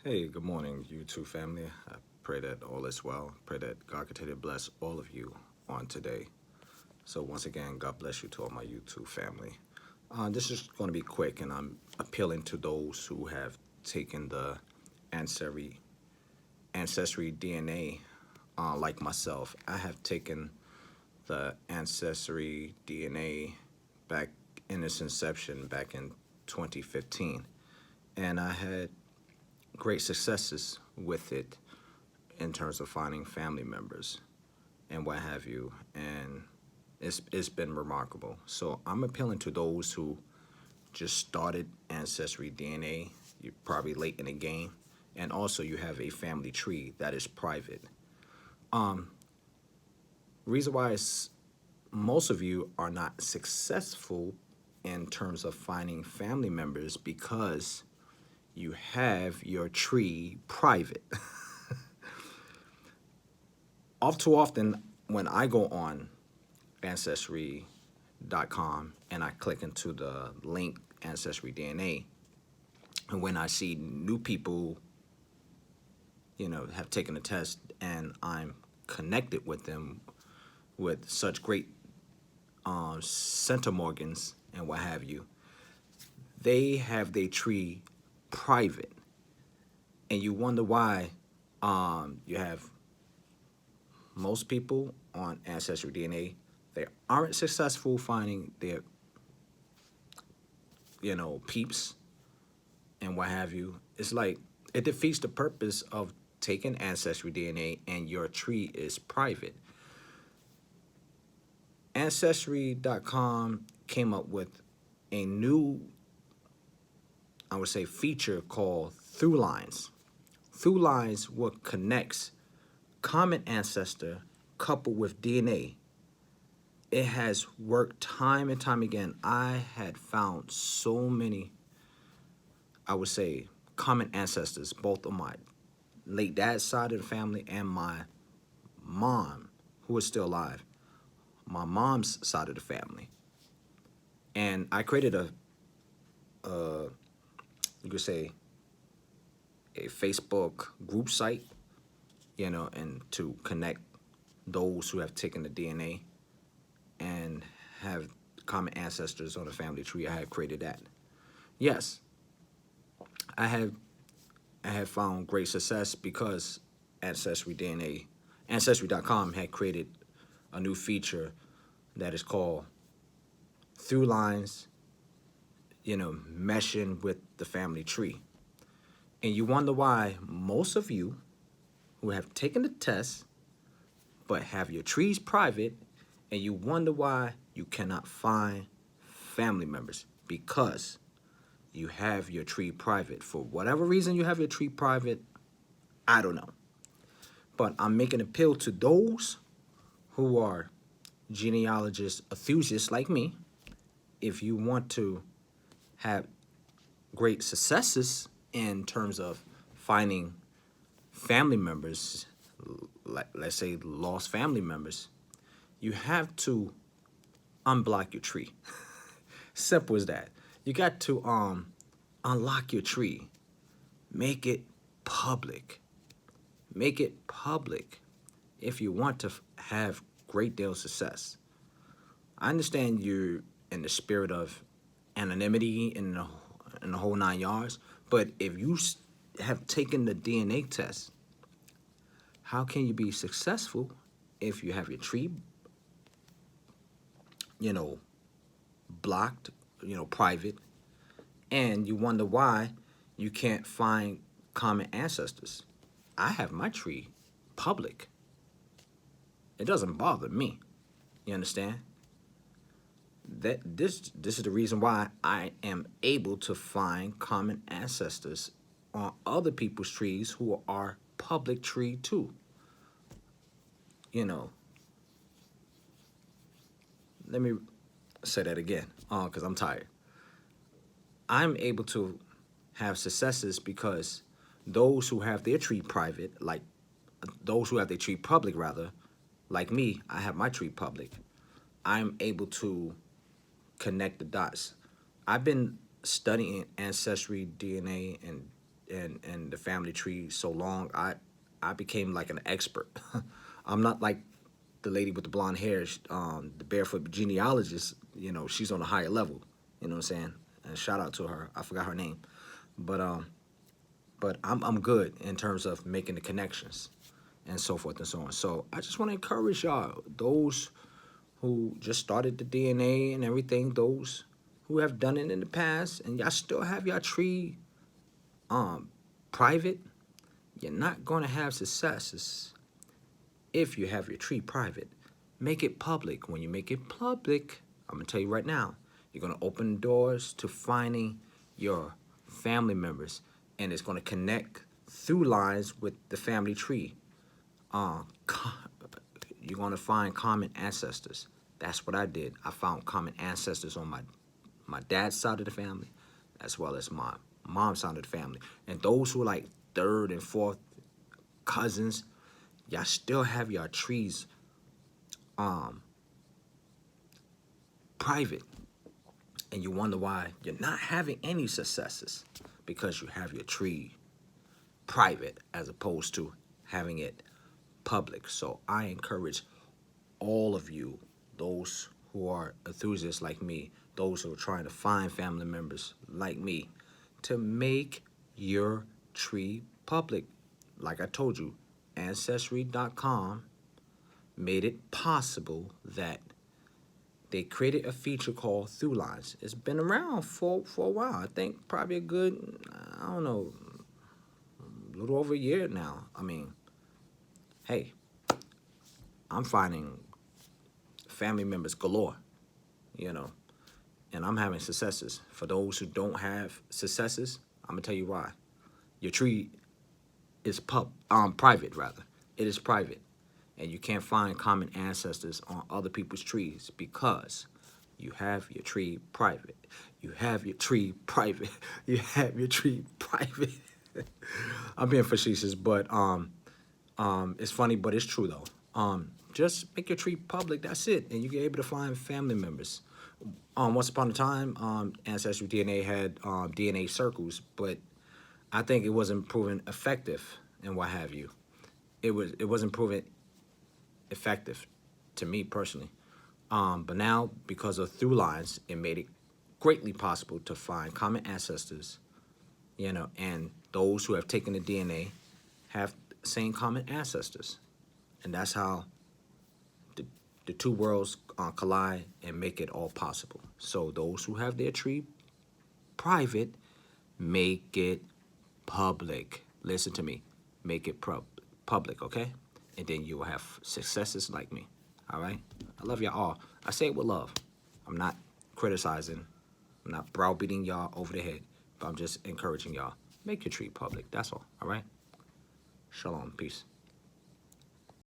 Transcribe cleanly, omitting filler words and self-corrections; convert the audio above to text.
Hey, good morning, YouTube family. I pray that all is well. Pray that God continue to bless all of you on today. So once again, God bless you to all my YouTube family. This is going to be quick, and I'm appealing to those who have taken the ancestry ancestry DNA, like myself. I have taken the ancestry DNA back in its inception back in 2015, and I had great successes with it in terms of finding family members and what have you. And it's been remarkable. So I'm appealing to those who just started Ancestry DNA. You're probably late in the game. And also you have a family tree that is private. Reason why is most of you are not successful in terms of finding family members because you have your tree private. All too often when I go on ancestry.com and I click into the link Ancestry DNA, and when I see new people, have taken the test and I'm connected with them with such great centimorgans and what have you, they have their tree private. And you wonder why you have most people on Ancestry DNA, they aren't successful finding their, peeps and what have you. It's like it defeats the purpose of taking Ancestry DNA and your tree is private. Ancestry.com came up with a new, I would say, feature called Thrulines. Thrulines what connects common ancestor coupled with DNA. It has worked time and time again. I had found so many, I would say, common ancestors, both on my late dad's side of the family and my mom, who is still alive, my mom's side of the family. And I created you could say, a Facebook group site, and to connect those who have taken the DNA and have common ancestors on the family tree. I have created that. Yes, I have found great success because Ancestry DNA, Ancestry.com had created a new feature that is called Through Lines, meshing with the family tree. And you wonder why most of you who have taken the test but have your trees private, and you wonder why you cannot find family members because you have your tree private. For whatever reason you have your tree private, I don't know. But I'm making an appeal to those who are genealogist enthusiasts like me. If you want to have great successes in terms of finding family members, like let's say lost family members, you have to unblock your tree. Simple as that. You got to unlock your tree. Make it public. Make it public if you want to have great deal of success. I understand you're in the spirit of anonymity in the whole 9 yards, but if you have taken the DNA test, how can you be successful if you have your tree, you know, blocked, private, and you wonder why you can't find common ancestors? I have my tree public. It doesn't bother me. You understand? That this is the reason why I am able to find common ancestors on other people's trees who are public tree too. You know, let me say that again, because I'm tired. I'm able to have successes because those who have their tree private, like those who have their tree public rather, like me, I have my tree public. I'm able to connect the dots. I've been studying ancestry DNA and and the family tree so long, I became like an expert. I'm not like the lady with the blonde hair, the barefoot genealogist. You know, she's on a higher level. You know what I'm saying? And shout out to her. I forgot her name, but I'm good in terms of making the connections and so forth and so on. So I just want to encourage y'all, those who just started the DNA and everything, those who have done it in the past, and y'all still have your tree private, you're not going to have successes if you have your tree private. Make it public. When you make it public, I'm going to tell you right now, you're going to open doors to finding your family members, and it's going to connect through lines with the family tree. You're going to find common ancestors. That's what I did. I found common ancestors on my dad's side of the family, as well as my mom's side of the family. And those who are like third and fourth cousins, y'all still have your trees private. And you wonder why you're not having any successes, because you have your tree private as opposed to having it public. So I encourage all of you, those who are enthusiasts like me, those who are trying to find family members like me, to make your tree public. Like I told you, Ancestry.com made it possible that they created a feature called Thrulines. It's been around for a while. I think probably a good, I don't know, a little over a year now. I mean, hey, I'm finding family members galore, you know, and I'm having successes. For those who don't have successes, I'm gonna tell you why. Your tree is private rather. It is private, and you can't find common ancestors on other people's trees because you have your tree private. You have your tree private. You have your tree private. I'm being facetious, but it's funny, but it's true though. Just make your tree public. That's it, and you get able to find family members. Once upon a time, Ancestry DNA had DNA circles, but I think it wasn't proven effective and what have you. It wasn't proven effective to me personally. But now, because of through lines, it made it greatly possible to find common ancestors, you know, and those who have taken the DNA have the same common ancestors. And that's how the two worlds collide and make it all possible. So those who have their tree private, make it public. Listen to me. Make it public, okay? And then you will have successes like me, all right? I love y'all all. I say it with love. I'm not criticizing. I'm not browbeating y'all over the head, but I'm just encouraging y'all. Make your tree public. That's all right? Shalom. Peace.